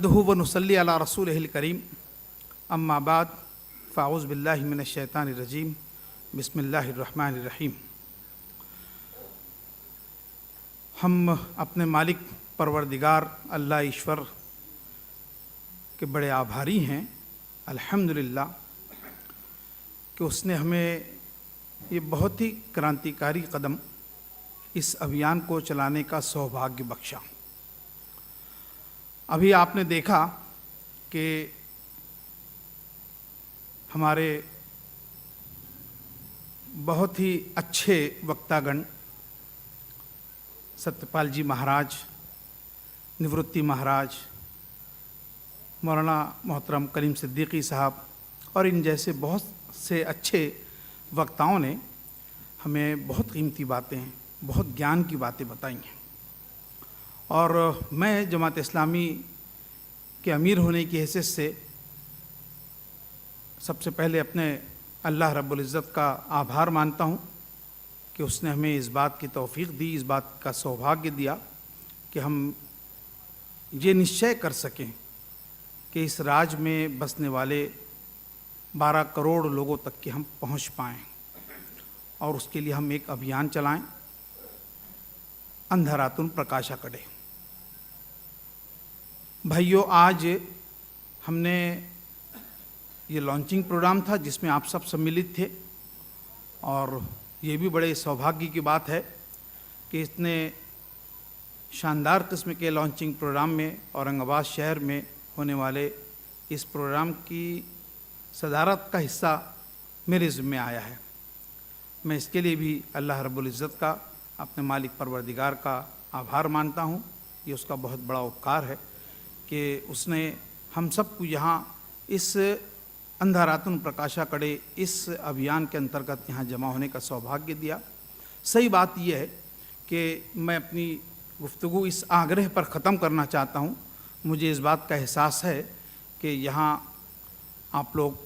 नहमदुहु व नुसल्ली अला रसूलिहिल करीम अम्मा बाद फ़ाऊज़ु बिल्लाहि मिनश शैतानिर रजीम बिस्मिल्लाहिर रहमानिर रहीम। हम अपने मालिक परवरदिगार अल्लाह ईश्वर के बड़े आभारी हैं अल्हम्दुलिल्लाह कि उसने हमें ये बहुत ही क्रांतिकारी कदम इस अभियान को चलाने का सौभाग्य बख्शा। अभी आपने देखा कि हमारे बहुत ही अच्छे वक्तागण सत्यपाल जी महाराज, निवृत्ति महाराज, मौलाना मोहतरम करीम सिद्दीकी साहब और इन जैसे बहुत से अच्छे वक्ताओं ने हमें बहुत कीमती बातें, बहुत ज्ञान की बातें बताई हैं। और मैं जमात इस्लामी के अमीर होने की हैसियत से सबसे पहले अपने अल्लाह रब्बुल इज़्ज़त का आभार मानता हूँ कि उसने हमें इस बात की तौफीक दी, इस बात का सौभाग्य दिया कि हम ये निश्चय कर सकें कि इस राज्य में बसने वाले 12 करोड़ लोगों तक के हम पहुँच पाएँ और उसके लिए हम एक अभियान चलाएं, अंधारातुन प्रकाशा कड़े। भाइयों, आज हमने ये लॉन्चिंग प्रोग्राम था जिसमें आप सब सम्मिलित थे और ये भी बड़े सौभाग्य की बात है कि इतने शानदार किस्म के लॉन्चिंग प्रोग्राम में औरंगाबाद शहर में होने वाले इस प्रोग्राम की सदारत का हिस्सा मेरे ज़िम्मे आया है। मैं इसके लिए भी अल्लाह रब्बुल इज़्ज़त का, अपने मालिक परवरदिगार का आभार मानता हूँ। ये उसका बहुत बड़ा उपकार है कि उसने हम सबको यहाँ इस अंधारातुन प्रकाशा कड़े इस अभियान के अंतर्गत यहाँ जमा होने का सौभाग्य दिया। सही बात यह है कि मैं अपनी गुफ्तगू इस आग्रह पर ख़त्म करना चाहता हूँ। मुझे इस बात का एहसास है कि यहाँ आप लोग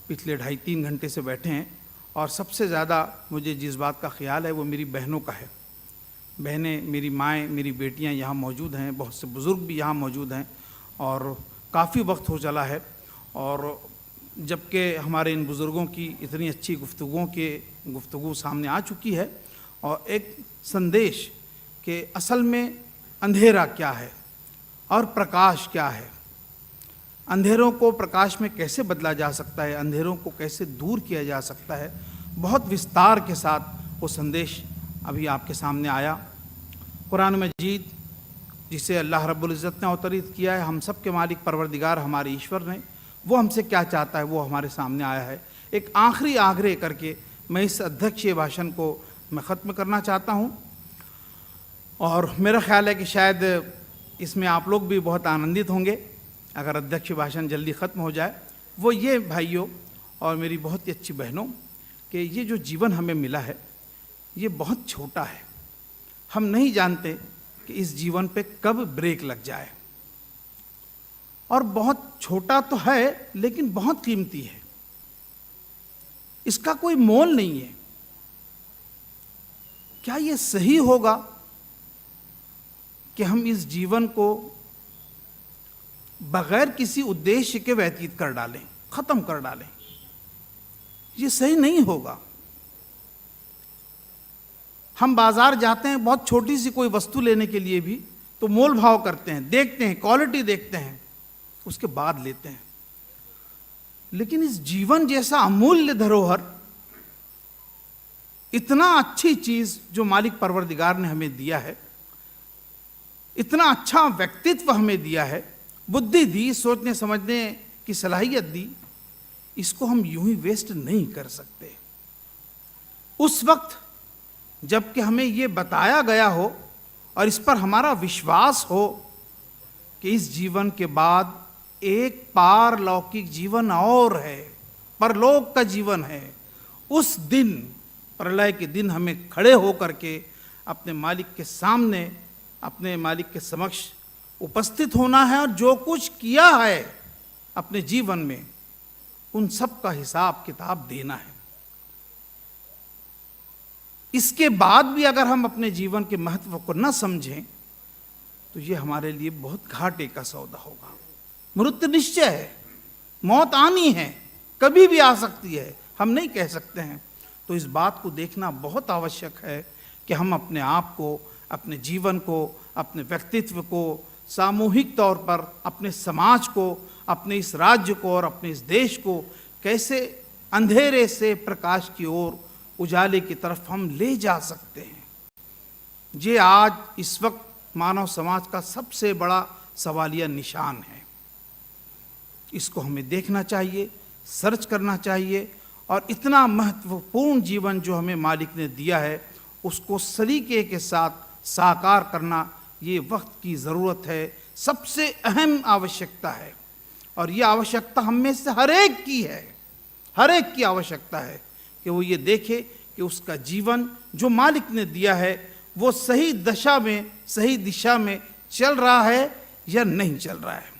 पिछले 2.5-3 घंटे से बैठे हैं और सबसे ज़्यादा मुझे जिस बात का ख्याल है वो मेरी बहनों का है। बहनें, मेरी माएँ, मेरी बेटियाँ यहाँ मौजूद हैं, बहुत से बुज़ुर्ग भी यहाँ मौजूद हैं और काफ़ी वक्त हो चला है। और जबकि हमारे इन बुज़ुर्गों की इतनी अच्छी गुफ्तगू सामने आ चुकी है और एक संदेश कि असल में अंधेरा क्या है और प्रकाश क्या है, अंधेरों को प्रकाश में कैसे बदला जा सकता है, अंधेरों को कैसे दूर किया जा सकता है, बहुत विस्तार के साथ वो संदेश अभी आपके सामने आया। कुरान मजीद जिसे अल्लाह रब्बुल इज़्ज़त ने अवतरित किया है, हम सब के मालिक परवरदिगार हमारे ईश्वर ने, वो हमसे क्या चाहता है वो हमारे सामने आया है। एक आखिरी आग्रह करके मैं इस अध्यक्षीय भाषण को मैं ख़त्म करना चाहता हूँ और मेरा ख्याल है कि शायद इसमें आप लोग भी बहुत आनंदित होंगे अगर अध्यक्ष भाषण जल्दी ख़त्म हो जाए। वो ये भाइयों और मेरी बहुत ही अच्छी बहनों कि ये जो जीवन हमें मिला है ये बहुत छोटा है। हम नहीं जानते कि इस जीवन पे कब ब्रेक लग जाए और बहुत छोटा तो है लेकिन बहुत कीमती है, इसका कोई मोल नहीं है। क्या ये सही होगा कि हम इस जीवन को बगैर किसी उद्देश्य के व्यतीत कर डालें, ख़त्म कर डालें? ये सही नहीं होगा। हम बाज़ार जाते हैं बहुत छोटी सी कोई वस्तु लेने के लिए भी तो मोल भाव करते हैं, देखते हैं, क्वालिटी देखते हैं, उसके बाद लेते हैं। लेकिन इस जीवन जैसा अमूल्य धरोहर, इतना अच्छी चीज़ जो मालिक परवरदिगार ने हमें दिया है, इतना अच्छा व्यक्तित्व हमें दिया है, बुद्धि दी, सोचने समझने की सलाहियत दी, इसको हम यूं ही वेस्ट नहीं कर सकते। उस वक्त जबकि हमें ये बताया गया हो और इस पर हमारा विश्वास हो कि इस जीवन के बाद एक पारलौकिक जीवन और है, परलोक का जीवन है, उस दिन, प्रलय के दिन हमें खड़े होकर के अपने मालिक के सामने, अपने मालिक के समक्ष उपस्थित होना है और जो कुछ किया है अपने जीवन में उन सब का हिसाब किताब देना है। इसके बाद भी अगर हम अपने जीवन के महत्व को न समझें तो ये हमारे लिए बहुत घाटे का सौदा होगा। मृत्यु निश्चय है, मौत आनी है, कभी भी आ सकती है, हम नहीं कह सकते हैं। तो इस बात को देखना बहुत आवश्यक है कि हम अपने आप को, अपने जीवन को, अपने व्यक्तित्व को, सामूहिक तौर पर अपने समाज को, अपने इस राज्य को और अपने इस देश को कैसे अंधेरे से प्रकाश की ओर, उजाले की तरफ हम ले जा सकते हैं। ये आज इस वक्त मानव समाज का सबसे बड़ा सवालिया निशान है। इसको हमें देखना चाहिए, सर्च करना चाहिए और इतना महत्वपूर्ण जीवन जो हमें मालिक ने दिया है उसको सलीके के साथ साकार करना ये वक्त की ज़रूरत है, सबसे अहम आवश्यकता है। और ये आवश्यकता हम में से हर एक की है, हर एक की आवश्यकता है कि वो ये देखे कि उसका जीवन जो मालिक ने दिया है वो सही दशा में, सही दिशा में चल रहा है या नहीं चल रहा है।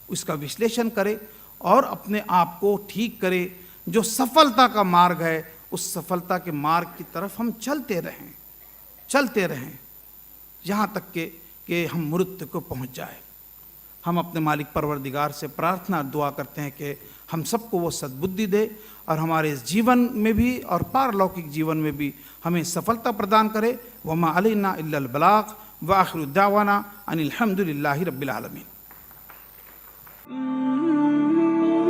उसका विश्लेषण करे और अपने आप को ठीक करे। जो सफलता का मार्ग है उस सफलता के मार्ग की तरफ हम चलते रहें यहाँ तक कि हम मृत्यु को पहुँच जाए। हम अपने मालिक परवरदिगार से प्रार्थना दुआ करते हैं कि हम सबको वो सद्बुद्धि दे और हमारे इस जीवन में भी और पारलौकिक जीवन में भी हमें सफलता प्रदान करे। वमा अलैना इल्लल बलाग व आखिरु दावाना अनिल हम्दुलिल्लाहि रब्बिल आलमीन।